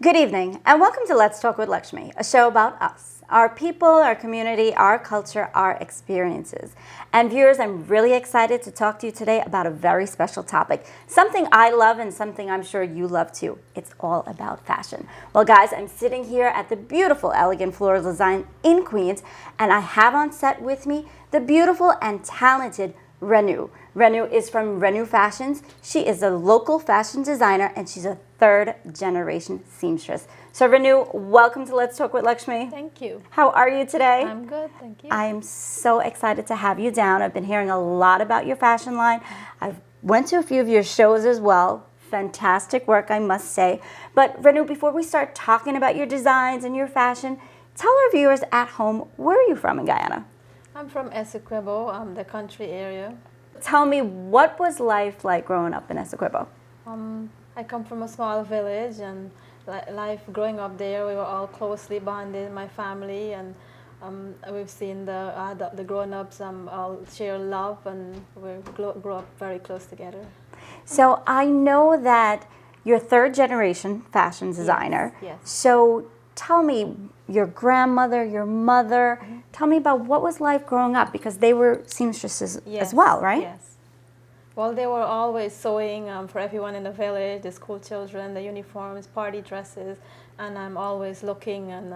Good evening, and welcome to Let's Talk with Lakshmee, a show about us, our people, our community, our culture, our experiences. And viewers, I'm really excited to talk to you today about a very special topic, something I love and something I'm sure you love too. It's all about fashion. Well, guys, I'm sitting here at the beautiful Elegant Floral Design in Queens, and I have on set with me the beautiful and talented Renu. Renu is from Renu Fashions. She is a local fashion designer and she's a third-generation seamstress. So Renu, welcome to Let's Talk with Lakshmee. Thank you. How are you today? I'm good, thank you. I am so excited to have you down. I've been hearing a lot about your fashion line. I've went to a few of your shows as well. Fantastic work, I must say. But Renu, before we start talking about your designs and your fashion, tell our viewers at home, where are you from in Guyana? I'm from Essequibo, the country area. Tell me, what was life like growing up in Essequibo? I come from a small village, and life growing up there, we were all closely bonded, my family, and we've seen the grown-ups all share love, and we grew up very close together. So I know that you're third-generation fashion designer. Yes. So tell me, your grandmother, your mother, tell me about what was life growing up, because they were seamstresses as well, right? Yes. Well, they were always sewing for everyone in the village, the school children, the uniforms, party dresses, and I'm always looking, and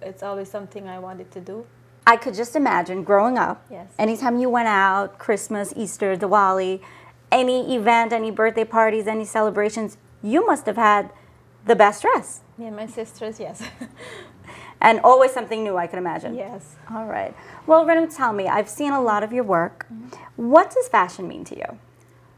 it's always something I wanted to do. I could just imagine growing up, Yes. anytime you went out, Christmas, Easter, Diwali, any event, any birthday parties, any celebrations, you must have had the best dress. Me and my sisters, yes. And always something new, I can imagine. Yes. All right. Well, Renu, tell me, I've seen a lot of your work. What does fashion mean to you?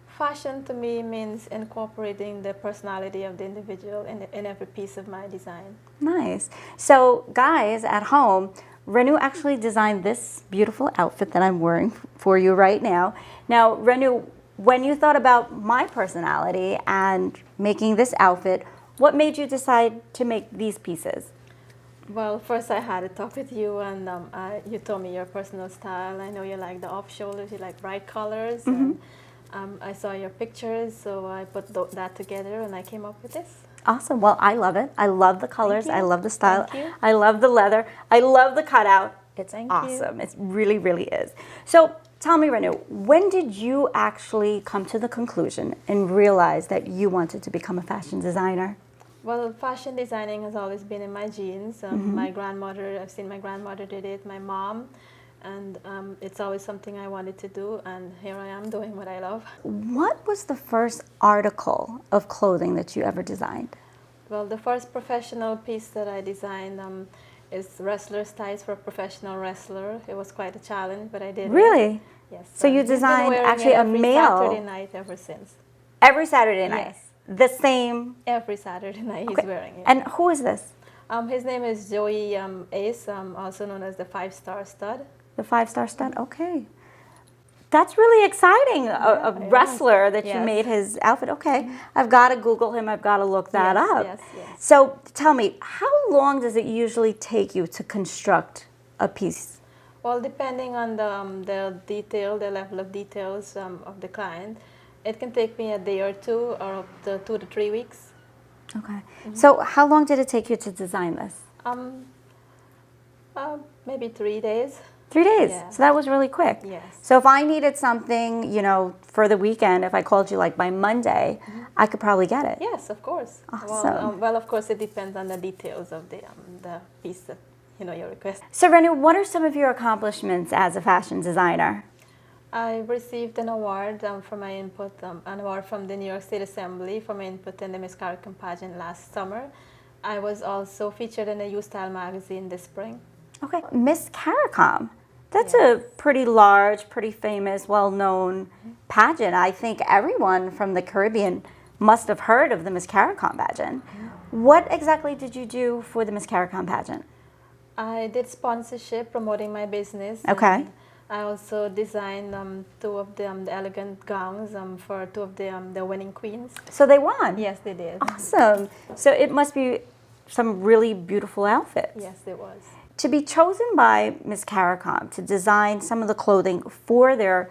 Fashion to me means incorporating the personality of the individual in every piece of my design. Nice. So, guys at home, Renu actually designed this beautiful outfit that I'm wearing for you right now. Now, Renu, when you thought about my personality and making this outfit, what made you decide to make these pieces? Well, first I had a talk with you, and you told me your personal style. I know you like the off-shoulders, you like bright colors, and I saw your pictures, so I put that together, and I came up with this. Awesome. Well, I love it. I love the colors. I love the style. Thank you. I love the leather. I love the cutout. It's Thank awesome. you. It really, really is. So tell me, Renu, when did you actually come to the conclusion and realize that you wanted to become a fashion designer? Well, fashion designing has always been in my genes. My grandmother, I've seen my grandmother did it, my mom, and it's always something I wanted to do, and here I am doing what I love. What was the first article of clothing that you ever designed? Well, the first professional piece that I designed is wrestler's ties for a professional wrestler. It was quite a challenge, but I did it. Really? Yes. So you he's been designed wearing actually it a every male? Saturday night ever since. Every Saturday night? Yes. The same? Every Saturday night Okay. he's wearing it. And who is this? His name is Joey Ace, also known as the 5-star stud. The 5-star stud? Okay. That's really exciting. A wrestler that you Yes. made his outfit. Okay. I've got to Google him. I've got to look that Yes, up. yes, yes. So tell me, how long does it usually take you to construct a piece? Well, depending on the detail, the level of details of the client, it can take me a day or two, or up to 2 to 3 weeks. Okay. So how long did it take you to design this? Maybe 3 days. 3 days. Yeah. So that was really quick. Yes. So if I needed something, for the weekend, if I called you like by Monday, I could probably get it. Yes, of course. Awesome. Well, of course, it depends on the details of the piece that you request. So Renu, what are some of your accomplishments as a fashion designer? I received an award for my input, an award from the New York State Assembly for my input in the Miss Caricom pageant last summer. I was also featured in the U Style magazine this spring. Okay, Miss Caricom. That's a pretty large, pretty famous, well-known pageant. I think everyone from the Caribbean must have heard of the Miss Caricom pageant. What exactly did you do for the Miss Caricom pageant? I did sponsorship promoting my business. Okay. And I also designed 2 of the elegant gowns for 2 of the winning queens. So they won? Yes, they did. Awesome. So it must be some really beautiful outfits. Yes, it was. To be chosen by Miss Caricom to design some of the clothing for their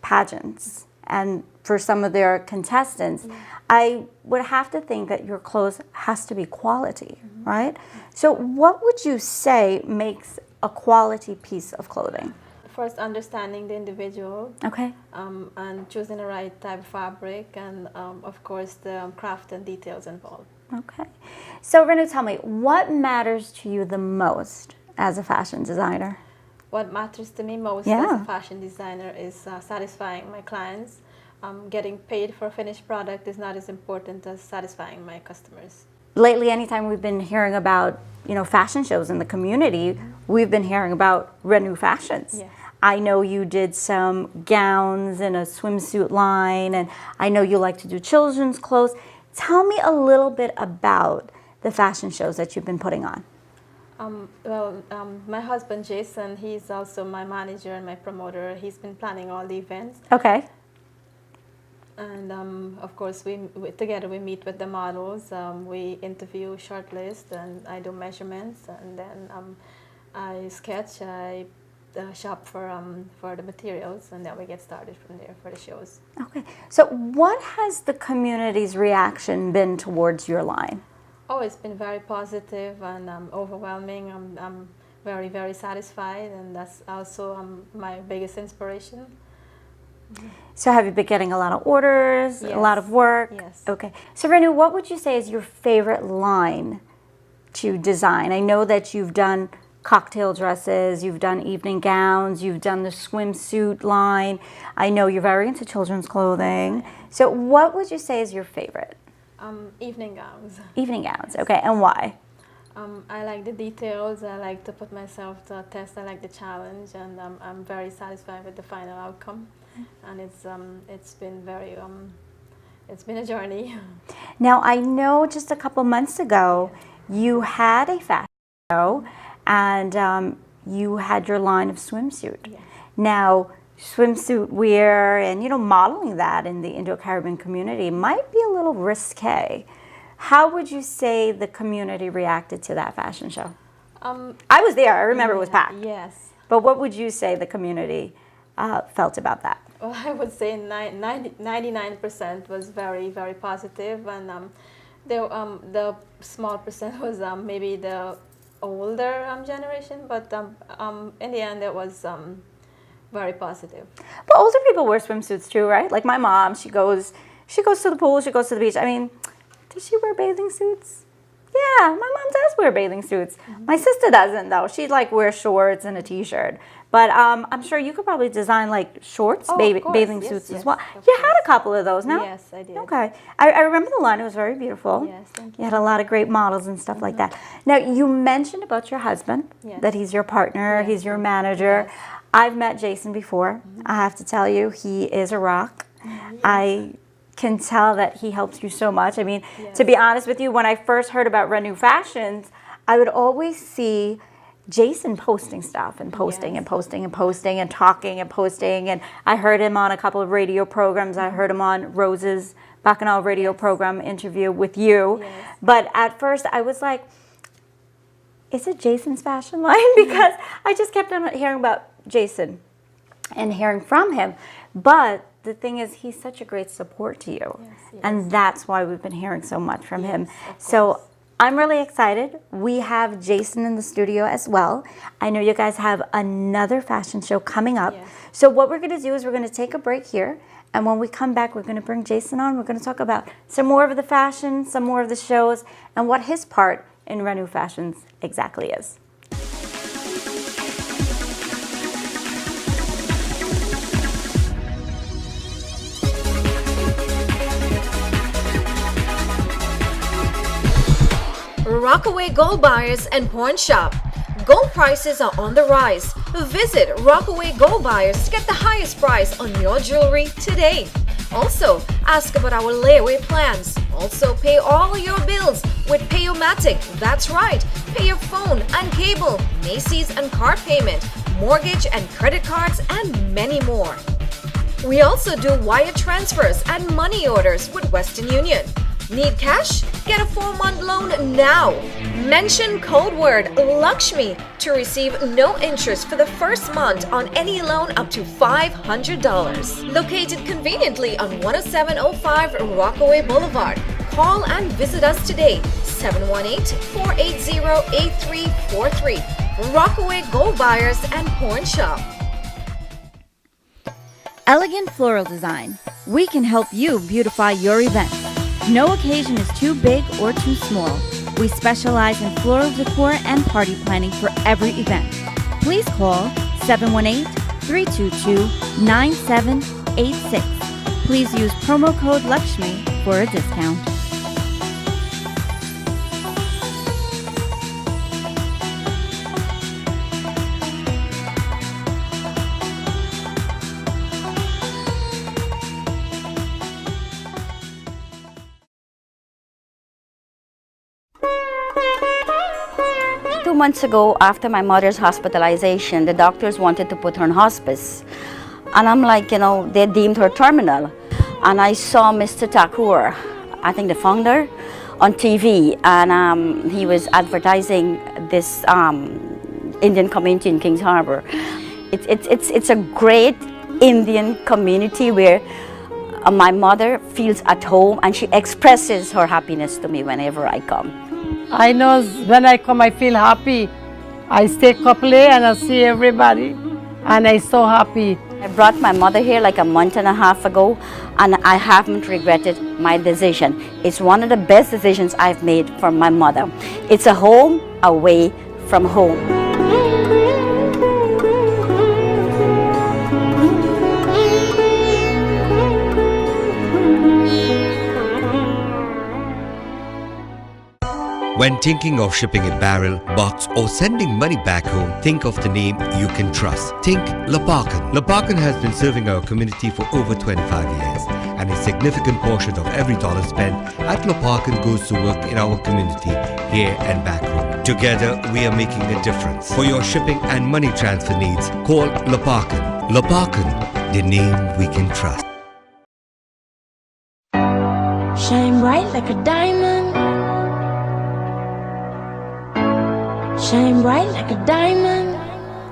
pageants and for some of their contestants, I would have to think that your clothes has to be quality, right? So what would you say makes a quality piece of clothing? First, understanding the individual. Okay. And choosing the right type of fabric, and of course the craft and details involved. Okay. So Renu, tell me, what matters to you the most as a fashion designer? What matters to me most as a fashion designer is satisfying my clients. Getting paid for a finished product is not as important as satisfying my customers. Lately, anytime we've been hearing about, fashion shows in the community, we've been hearing about Renu Fashions. Yes. I know you did some gowns and a swimsuit line, and I know you like to do children's clothes. Tell me a little bit about the fashion shows that you've been putting on. My husband Jason, he's also my manager and my promoter. He's been planning all the events. Okay. And of course, together we meet with the models. We interview, shortlist, and I do measurements, and then I sketch. I shop for the materials, and then we get started from there for the shows. Okay. So, what has the community's reaction been towards your line? Oh, it's been very positive and overwhelming. I'm very, very satisfied, and that's also my biggest inspiration. So have you been getting a lot of orders, Yes. a lot of work? Yes. Okay. So Renu, what would you say is your favorite line to design? I know that you've done cocktail dresses, you've done evening gowns, you've done the swimsuit line. I know you're very into children's clothing. So what would you say is your favorite? Evening gowns. Evening gowns, okay. And why? I like the details. I like to put myself to a test. I like the challenge, and I'm very satisfied with the final outcome. And it's been it's been a journey. Now, I know just a couple months ago, you had a fashion show, and you had your line of swimsuit. Yes. Now, swimsuit wear and, modeling that in the Indo-Caribbean community might be a little risque. How would you say the community reacted to that fashion show? I was there. I remember it was packed. Yes. But what would you say the community felt about that? Well, I would say 99% was very, very positive, and the small percent was maybe the older generation, but in the end it was very positive. But older people wear swimsuits too, right? Like my mom, she goes to the pool, she goes to the beach. I mean, does she wear bathing suits? Yeah, my mom does wear bathing suits. My sister doesn't though. She wears shorts and a t-shirt. But I'm sure you could probably design shorts, bathing suits as well. You had a couple of those, no? Yes, I did. Okay. I remember the line. It was very beautiful. Yes, thank you. You had a lot of great models and stuff like that. Now, you mentioned about your husband, that he's your partner, he's your manager. Yes. I've met Jason before. I have to tell you, he is a rock. I can tell that he helps you so much. I mean, to be honest with you, when I first heard about Renu Fashions, I would always see Jason posting stuff and posting and posting and posting and talking and posting. And I heard him on a couple of radio programs. I heard him on Rose's Bacchanal radio program interview with you. Yes. But at first I was like, is it Jason's fashion line? Because I just kept on hearing about Jason and hearing from him. But the thing is, he's such a great support to you. Yes. And that's why we've been hearing so much from him. So I'm really excited. We have Jason in the studio as well. I know you guys have another fashion show coming up. Yes. So what we're going to do is we're going to take a break here. And when we come back, we're going to bring Jason on. We're going to talk about some more of the fashion, some more of the shows, and what his part in Renu Fashions exactly is. Rockaway Gold Buyers and Pawn Shop. Gold prices are on the rise. Visit Rockaway Gold Buyers to get the highest price on your jewelry today. Also, ask about our layaway plans. Also, pay all your bills with Payomatic. That's right, pay your phone and cable, Macy's and card payment, mortgage and credit cards, and many more. We also do wire transfers and money orders with Western Union. Need cash? Get a 4-month loan now. Mention code word Lakshmee to receive no interest for the first month on any loan up to $500. Located conveniently on 10705 Rockaway Boulevard. Call and visit us today, 718-480-8343. Rockaway Gold Buyers and Pawn Shop. Elegant floral design. We can help you beautify your event. No occasion is too big or too small. We specialize in floral decor and party planning for every event. Please call 718-322-9786. Please use promo code Lakshmee for a discount. Months ago, after my mother's hospitalization, the doctors wanted to put her on hospice. And I'm like, they deemed her terminal. And I saw Mr. Thakur, I think the founder, on TV. And he was advertising this Indian community in Kings Harbor. It's a great Indian community where my mother feels at home and she expresses her happiness to me whenever I come. I know when I come, I feel happy. I stay couple and I see everybody, and I'm so happy. I brought my mother here like a month and a half ago, and I haven't regretted my decision. It's one of the best decisions I've made for my mother. It's a home away from home. When thinking of shipping a barrel, box or sending money back home, think of the name you can trust. Think Lapakan. Lapakan has been serving our community for over 25 years, and a significant portion of every dollar spent at Lapakan goes to work in our community here and back home. Together, we are making a difference. For your shipping and money transfer needs, call Lapakan. Lapakan, the name we can trust. Shine bright like a diamond. Shine bright like a diamond.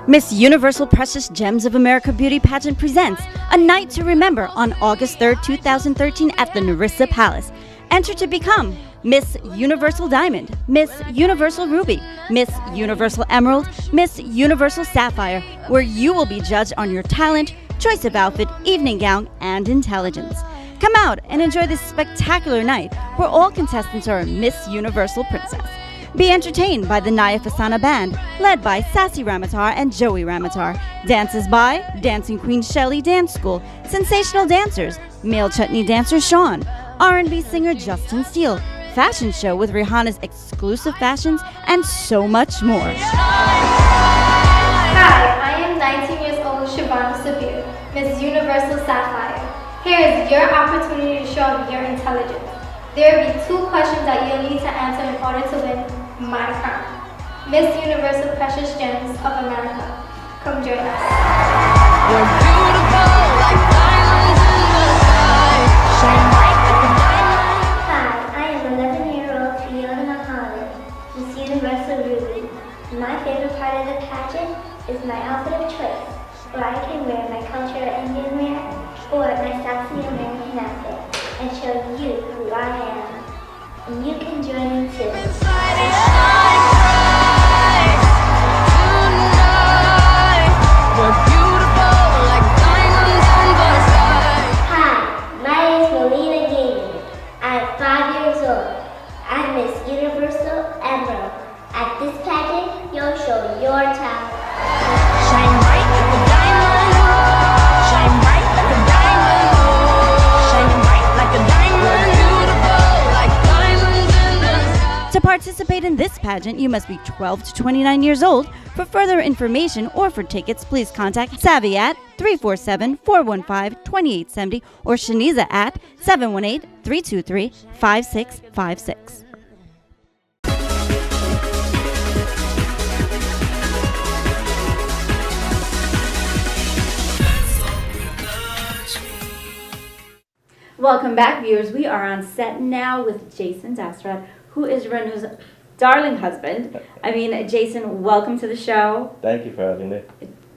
Miss Universal Precious Gems of America Beauty Pageant presents A Night to Remember on August 3rd, 2013 at the Narissa Palace. Enter to become Miss Universal Diamond, Miss Universal Ruby, Miss Universal Emerald, Miss Universal Sapphire, where you will be judged on your talent, choice of outfit, evening gown, and intelligence. Come out and enjoy this spectacular night where all contestants are a Miss Universal Princess. Be entertained by the Naya Fasana Band, led by Sassy Ramatar and Joey Ramatar. Dances by Dancing Queen Shelley Dance School, sensational dancers, male chutney dancer Sean, R&B singer Justin Steele, fashion show with Rihanna's exclusive fashions, and so much more. Hi, I am 19 years old Siobhan Sabir, Miss Universal Sapphire. Here is your opportunity to show off your intelligence. There will be 2 questions that you'll need to answer in order to win my crown. Miss Universal Precious Gems of America. Come join us. You're beautiful like diamonds in the sky. Shine bright like a diamond. Hi, I am 11-year-old Fiona Muhammad, Miss Universal Ruby. My favorite part of the pageant is my outfit of choice, where I can wear my cultural Indian wear or my sassy American outfit and show you who I am. And you can join in too. Hi, my name is Melina Gaming. I'm 5 years old. I'm Miss Universal Emerald. At this pageant, you'll show your talent. Shine bright like a diamond. Shine bright like a diamond. Shine bright like a diamond. Beautiful like diamonds in the sky. To participate in this pageant, you must be 12 to 29 years old. For further information or for tickets, please contact Savvy at 347-415-2870 or Shaniza at 718-323-5656. Welcome back, viewers. We are on set now with Jason Dasrat, who is Renu's darling husband. I mean, Jason, welcome to the show. Thank you for having me.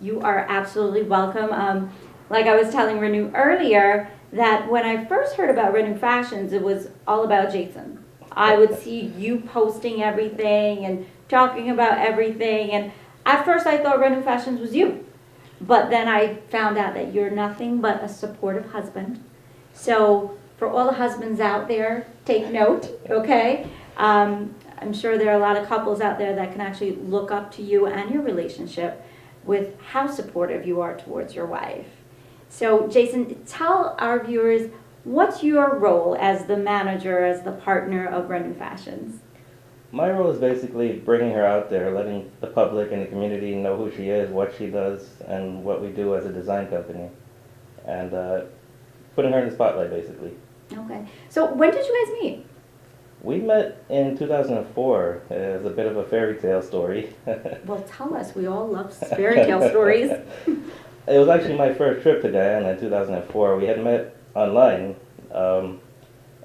You are absolutely welcome. Like I was telling Renu earlier, that when I first heard about Renu Fashions, it was all about Jason. I would see you posting everything and talking about everything, and at first I thought Renu Fashions was you. But then I found out that you're nothing but a supportive husband. So for all the husbands out there, take note, okay? I'm sure there are a lot of couples out there that can actually look up to you and your relationship with how supportive you are towards your wife. So Jason, tell our viewers, what's your role as the manager, as the partner of Renu Fashions? My role is basically bringing her out there, letting the public and the community know who she is, what she does, and what we do as a design company. And putting her in the spotlight, basically. Okay. So when did you guys meet? We met in 2004 as a bit of a fairy tale story. Well, tell us. We all love fairy tale stories. It was actually my first trip to Guyana in 2004. We had met online,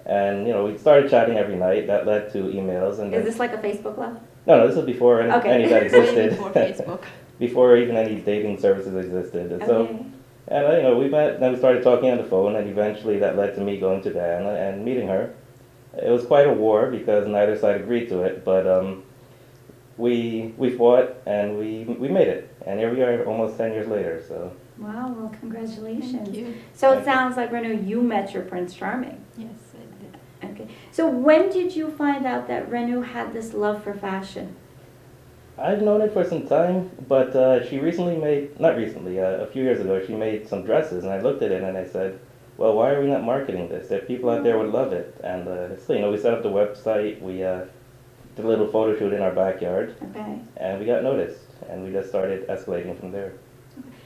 and we started chatting every night. That led to emails. And Is this like a Facebook love? No, this was before any of that existed. Before Facebook. Before even any dating services existed. And Okay. and we met, then we started talking on the phone, and eventually that led to me going to Guyana and meeting her. It was quite a war because neither side agreed to it, but we fought and we made it, and here we are almost 10 years later. So. Wow, well, congratulations. Thank you. So Thank it sounds like, Renu, you met your Prince Charming. Yes, I did. Okay. So when did you find out that Renu had this love for fashion? I've known it for some time, but she recently a few years ago, she made some dresses, and I looked at it and I said, well, why are we not marketing this? There people out there would love it. And so, we set up the website, we did a little photo shoot in our backyard, Okay. and we got noticed, and we just started escalating from there.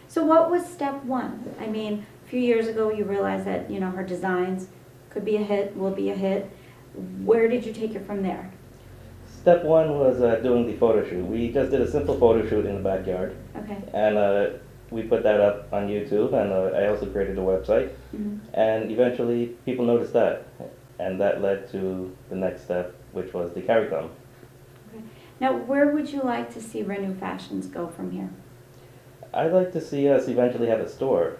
So what was step one? I mean, a few years ago you realized that, her designs could be a hit, will be a hit. Where did you take it from there? Step one was doing the photo shoot. We just did a simple photo shoot in the backyard, Okay. and we put that up on YouTube, and I also created a website, and eventually people noticed that, and that led to the next step, which was the CARICOM. Okay. Now, where would you like to see Renu Fashions go from here? I'd like to see us eventually have a store,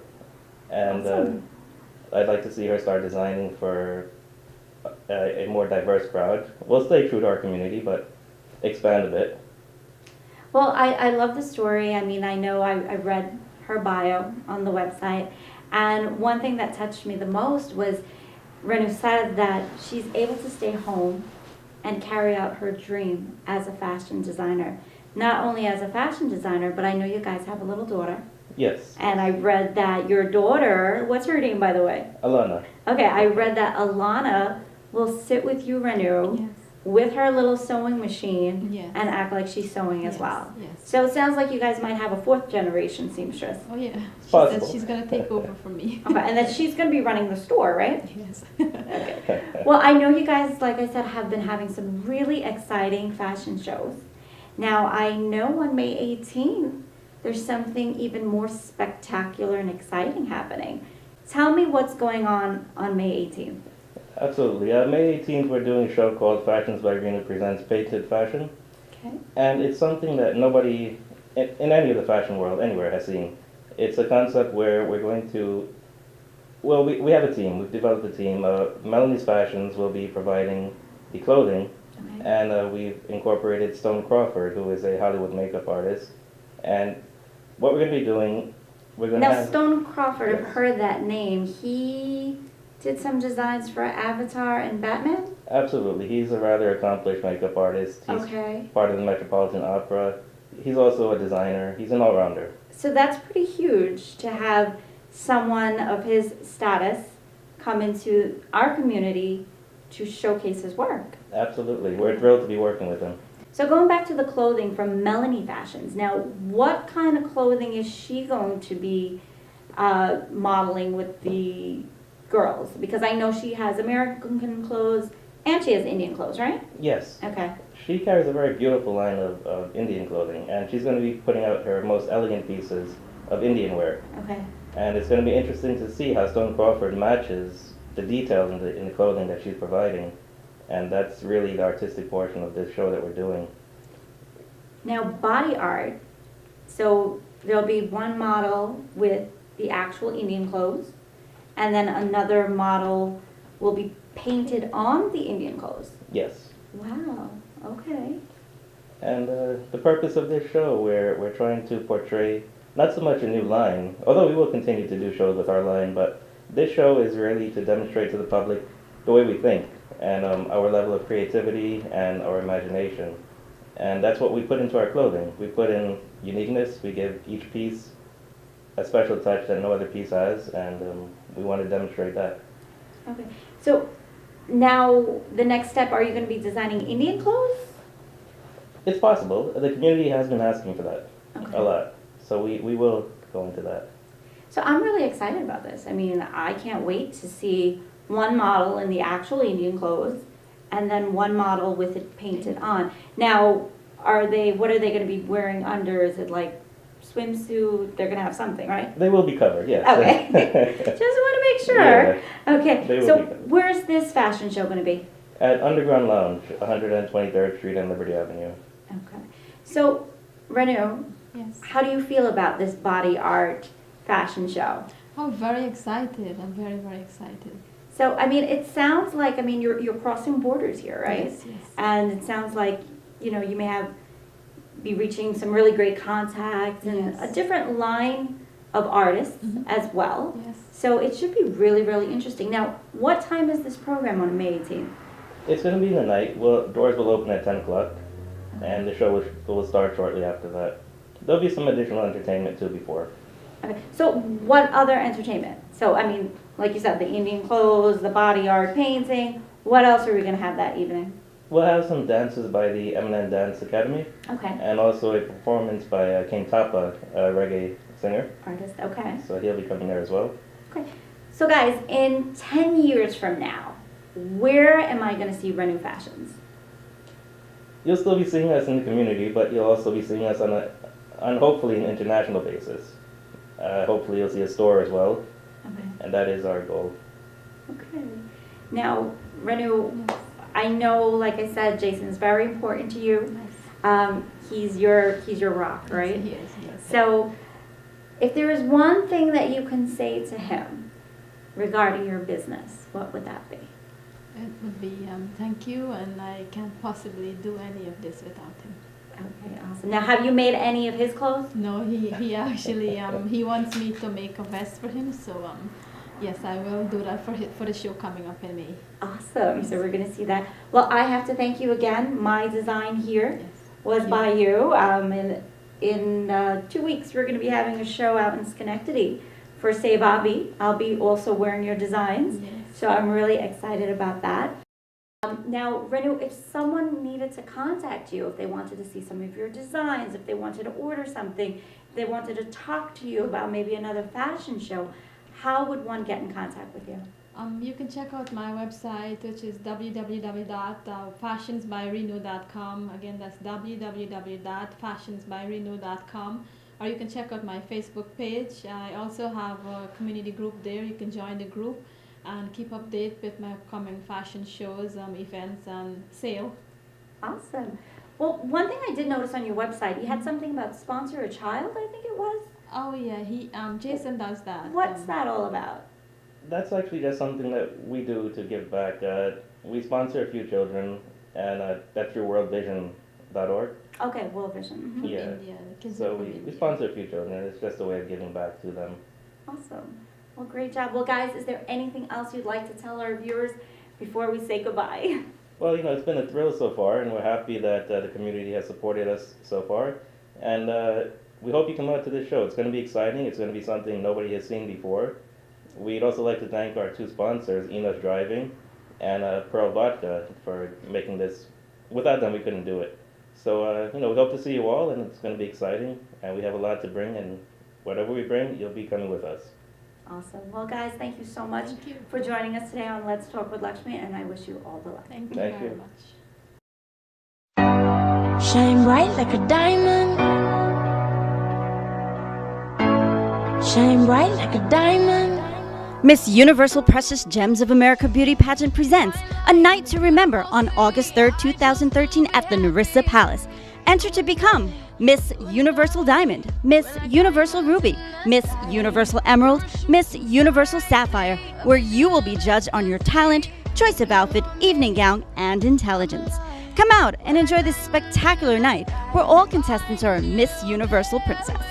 and Awesome. I'd like to see her start designing for a more diverse crowd. We'll stay true to our community, but expand a bit. Well, I love the story. I mean, I know I read her bio on the website, and one thing that touched me the most was Renu said that she's able to stay home and carry out her dream as a fashion designer. Not only as a fashion designer, but I know you guys have a little daughter. Yes, And I read that your daughter, what's her name, by the way? Alana. Okay, I read that Alana will sit with you, Renu, Yes. with her little sewing machine Yes. and act like she's sewing as Yes, well. yes. So it sounds like you guys might have a fourth generation seamstress. Oh yeah. She possible. said she's gonna take over from me. Okay, and then she's going to be running the store, right? Yes. Okay. Well, I know you guys, like I said, have been having some really exciting fashion shows. Now, I know on May 18th, there's something even more spectacular and exciting happening. Tell me what's going on May 18th. Absolutely. May 18th, we're doing a show called Fashions by Renu Presents Painted Fashion. Okay. And it's something that nobody in any of the fashion world anywhere has seen. It's a concept where we're going to, well, we have a team. We've developed a team. Melanie's Fashions will be providing the clothing, Okay. and we've incorporated Stone Crawford, who is a Hollywood makeup artist. And what we're going to be doing, we're going to Now, have... Stone Crawford, I've Yes. heard that name. He did some designs for Avatar and Batman? Absolutely. He's a rather accomplished makeup artist. He's Okay. part of the Metropolitan Opera. He's also a designer. He's an all-rounder. So that's pretty huge to have someone of his status come into our community to showcase his work. Absolutely. We're thrilled to be working with him. So going back to the clothing from Melanie Fashions, now what kind of clothing is she going to be modeling with the girls? Because I know she has American clothes and she has Indian clothes, right? Yes. Okay. She carries a very beautiful line of Indian clothing, and she's going to be putting out her most elegant pieces of Indian wear. Okay. And it's going to be interesting to see how Stone Crawford matches the detail in the clothing that she's providing, and that's really the artistic portion of this show that we're doing. Now, body art, so there'll be one model with the actual Indian clothes, and then another model will be painted on the Indian clothes. Yes. Wow, okay. And the purpose of this show, we're trying to portray not so much a new line, although we will continue to do shows with our line, but this show is really to demonstrate to the public the way we think and our level of creativity and our imagination. And that's what we put into our clothing. We put in uniqueness, we give each piece a special touch that no other piece has, and we want to demonstrate that. Okay, so now the next step, are you going to be designing Indian clothes? It's possible. The community has been asking for that Okay. a lot. So we will go into that. So I'm really excited about this. I mean, I can't wait to see one model in the actual Indian clothes and then one model with it painted on. Now, what are they going to be wearing under? Is it like swimsuit? They're going to have something, right? They will be covered, yes. Okay. Just want to make sure. Okay. They will So be covered. where's this fashion show going to be? At Underground Lounge, 123rd Street and Liberty Avenue. Okay. So, Renu, Yes. how do you feel about this body art fashion show? I'm very excited. I'm very, very excited. So, I mean, it sounds like, I mean, you're crossing borders here, right? Yes, yes. And it sounds like, you know, you may be reaching some really great contacts and Yes. a different line of artists Mhm. as well. Yes. So it should be really, really interesting. Now, what time is this program on May 18th? It's going to be in the night. Well, doors will open at 10 o'clock, and the show will start shortly after that. There'll be some additional entertainment too before. Okay. So what other entertainment? So, I mean, like you said, the Indian clothes, the body art, painting. What else are we going to have that evening? We'll have some dances by the Eminent Dance Academy, Okay. and also a performance by King Tapa, a reggae singer. Artist, okay. So he'll be coming there as well. Okay. So guys, in 10 years from now, where am I going to see Renu Fashions? You'll still be seeing us in the community, but you'll also be seeing us on hopefully an international basis. Hopefully you'll see a store as well, Okay. and that is our goal. Okay. Now, Renu, I know, like I said, Jason's very important to you. He's your rock, right? Yes, yes. So, if there is one thing that you can say to him regarding your business, what would that be? It would be thank you, and I can't possibly do any of this without him. Okay, awesome. Now, have you made any of his clothes? No, he actually he wants me to make a vest for him, so yes, I will do that for the show coming up in May. Awesome. So we're going to see that. Well, I have to thank you again. My design here Yes. was by you. In 2 weeks, we're going to be having a show out in Schenectady for Save Avi. I'll be also wearing your designs. Yes. So I'm really excited about that. Now, Renu, if someone needed to contact you, if they wanted to see some of your designs, if they wanted to order something, if they wanted to talk to you about maybe another fashion show, how would one get in contact with you? You can check out my website, which is www.fashionsbyrenu.com. Again, that's www.fashionsbyrenu.com. Or you can check out my Facebook page. I also have a community group there. You can join the group and keep update with my upcoming fashion shows, events, and sale. Awesome. Well, one thing I did notice on your website, you had something about sponsor a child, I think it was. Oh yeah, Jason does that. What's that all about? That's actually just something that we do to give back. We sponsor a few children, and that's through worldvision.org. Okay, World Vision. Yeah. India, the kids So are from we India. sponsor a few children, and it's just a way of giving back to them. Awesome. Well, great job. Well, guys, is there anything else you'd like to tell our viewers before we say goodbye? Well, it's been a thrill so far, and we're happy that the community has supported us so far. And we hope you come out to this show. It's going to be exciting. It's going to be something nobody has seen before. We'd also like to thank our two sponsors, Enos Driving and Pearl Vodka, for making this. Without them, we couldn't do it. So, we hope to see you all, and it's going to be exciting. And we have a lot to bring, and whatever we bring, you'll be coming with us. Awesome. Well, guys, thank you so much Thank you. for joining us today on Let's Talk with Lakshmee, and I wish you all the luck. Thank you Thank very you. much. Shine bright like a diamond. Shine bright like a diamond. Miss Universal Precious Gems of America Beauty Pageant presents A Night to Remember on August 3rd, 2013 at the Narissa Palace. Enter to become Miss Universal Diamond, Miss Universal Ruby, Miss Universal Emerald, Miss Universal Sapphire, where you will be judged on your talent, choice of outfit, evening gown, and intelligence. Come out and enjoy this spectacular night where all contestants are a Miss Universal Princess.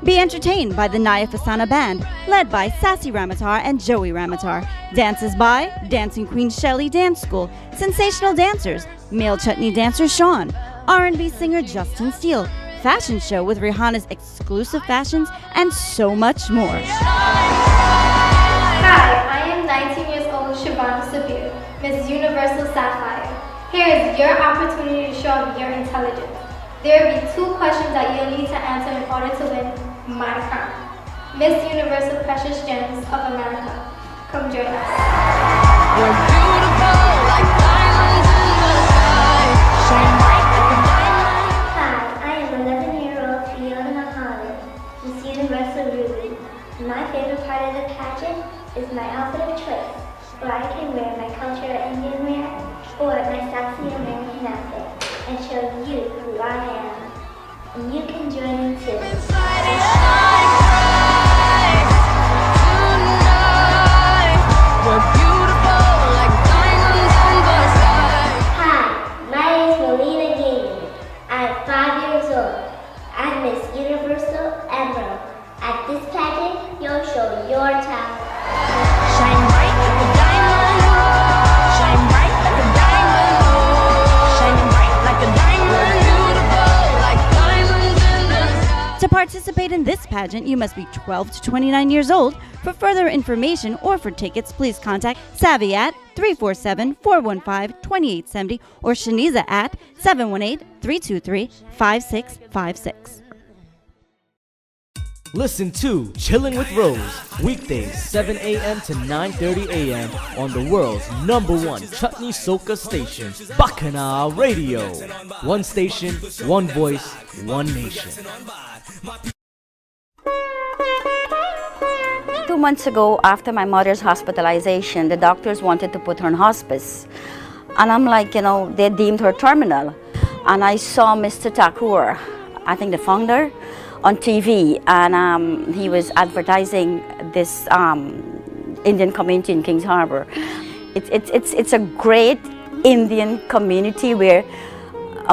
Be entertained by the Naya Fasana Band, led by Sassy Ramatar and Joey Ramatar. Dances by Dancing Queen Shelley Dance School, Sensational Dancers, Male Chutney Dancer Sean, R&B singer Justin Steele, fashion show with Rihanna's exclusive fashions, and so much more. Hi, I am 19 years old Shavana Sabir, Miss Universal Sapphire. Here is your opportunity to show off your intelligence. There will be 2 questions that you'll need to answer in order to win my crown. Miss Universal Precious Gems of America. Come join us. We're beautiful like diamonds in the sky. Shine bright like a diamond. Hi, I am 11-year-old Fiona Muhammad, Miss Universal Ruby. My favorite part of the pageant is my outfit of choice, where I can wear my cultural Indian wear or my sassy American outfit and show you who I am. And you can join in too. Shine bright tonight. We're beautiful like diamonds in the sky. Hi, my name is Melina Gaming. I'm 5 years old. I'm Miss Universal Emerald. At this pageant, you'll show your talent. Shine bright like a diamond. Shine bright like a diamond. Shine bright like a diamond. Beautiful like diamonds in the sky. To participate in this pageant, you must be 12 to 29 years old. For further information or for tickets, please contact Savvy at 347-415-2870 or Shaniza at 718-323-5656. Listen to Chillin' with Rose, weekdays 7 a.m. to 9:30 a.m. on the world's #1 chutney soca station, Bacchanal Radio. One station, one voice, one nation. 2 months ago, after my mother's hospitalization, the doctors wanted to put her in hospice. And I'm like, they deemed her terminal. And I saw Mr. Thakur, I think the founder, on TV, and he was advertising this Indian community in Kings Harbor. It's a great Indian community where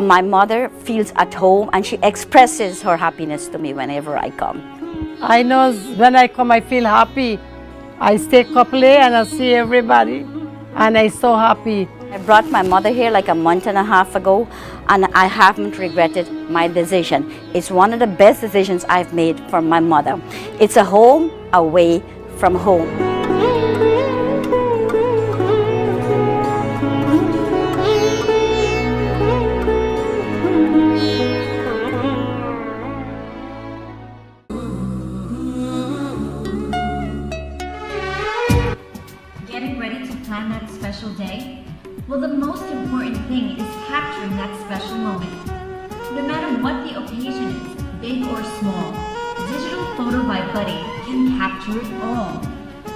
my mother feels at home, and she expresses her happiness to me whenever I come. I know when I come, I feel happy. I stay couple and I see everybody, and I'm so happy. I brought my mother here like a month and a half ago, and I haven't regretted my decision. It's one of the best decisions I've made for my mother. It's a home away from home. Getting ready to plan that special day? Well, the most important thing is capturing that special moment. No matter what the occasion is, big or small, Digital Photo by Buddy can capture it all.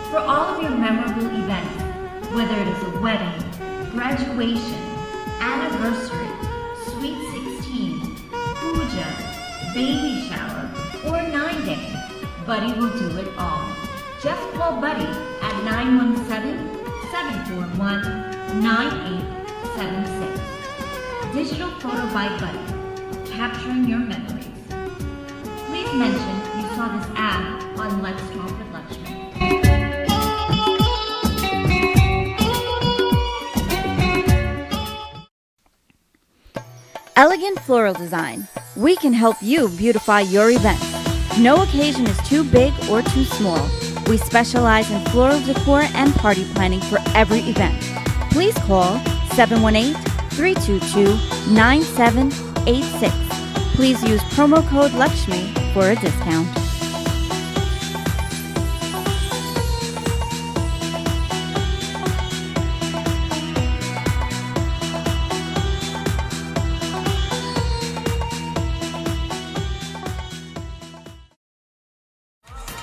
For all of your memorable events, whether it is a wedding, graduation, anniversary, sweet 16, puja, baby shower, or 9-day, Buddy will do it all. Just call Buddy at 917-741-9876. Digital Photo by Buddy, capturing your memories. Please mention you saw this ad on Let's Talk with Lakshmee. Elegant Floral Design. We can help you beautify your event. No occasion is too big or too small. We specialize in floral decor and party planning for every event. Please call 718-322-9786. Please use promo code Lakshmee for a discount.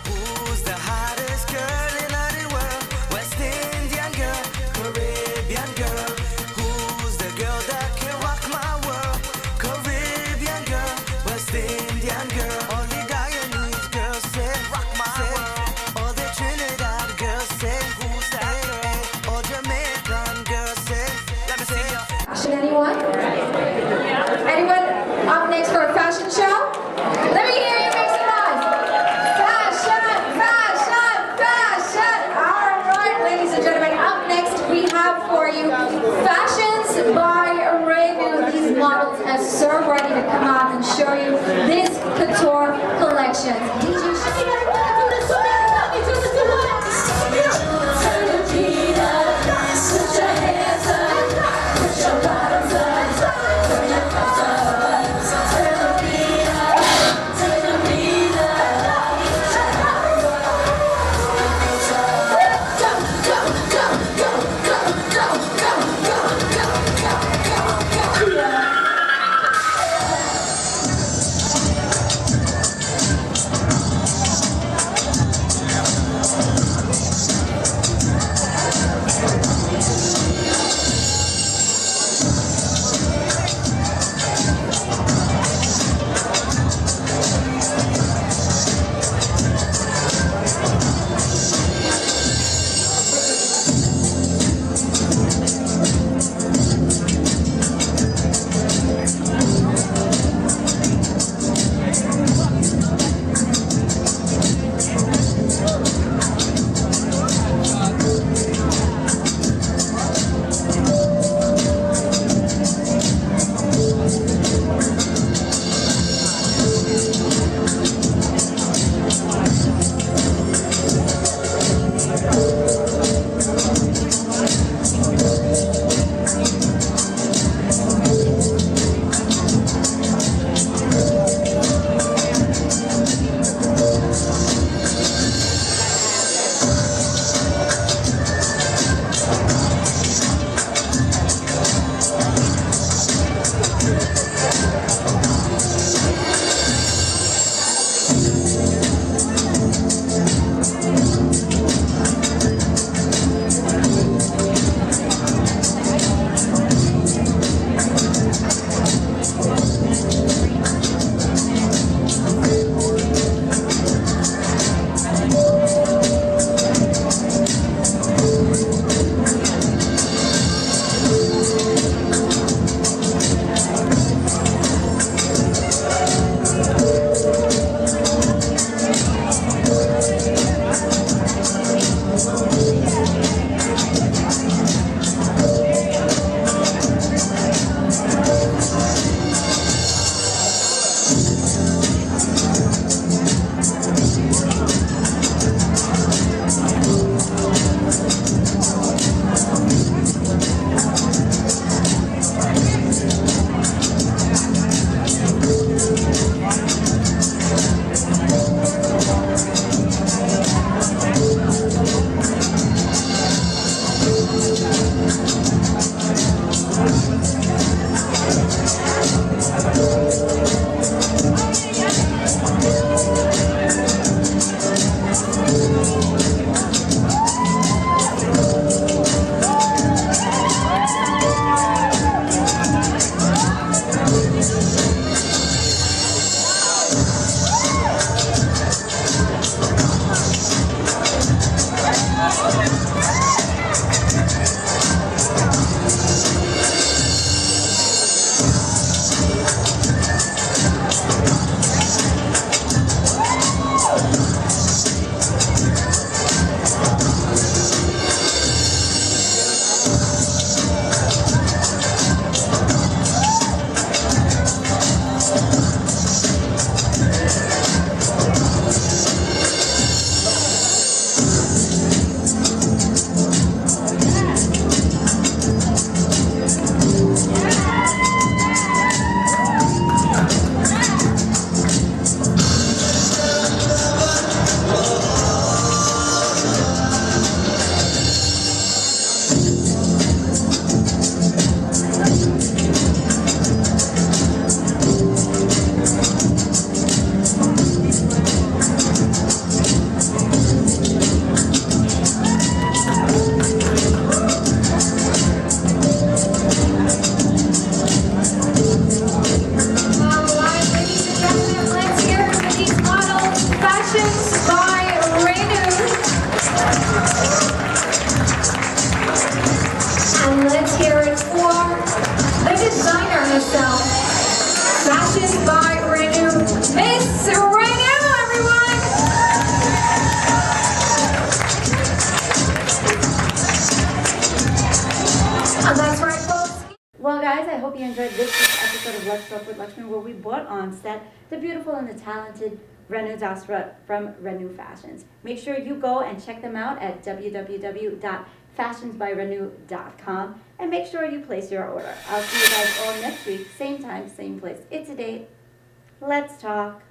Who's the hottest girl in the world? fashion, anyone? Anyone up next for a fashion show? Let me hear you make some noise. Fashion, fashion, fashion. All right, ladies and gentlemen, up next we have for you Fashions by Renu. These models are so ready to come out and show you this couture collection. designer herself. Fashions by Renu. Miss Renu, everyone! And that's right, folks. Well, guys, I hope you enjoyed this week's episode of Let's Talk with Lakshmee, where we brought on set the beautiful and the talented Renu Dasra from Renu Fashions. Make sure you go and check them out at www.fashionsbyrenu.com and make sure you place your order. I'll see you guys all next week, same time, same place. It's a date. Let's talk.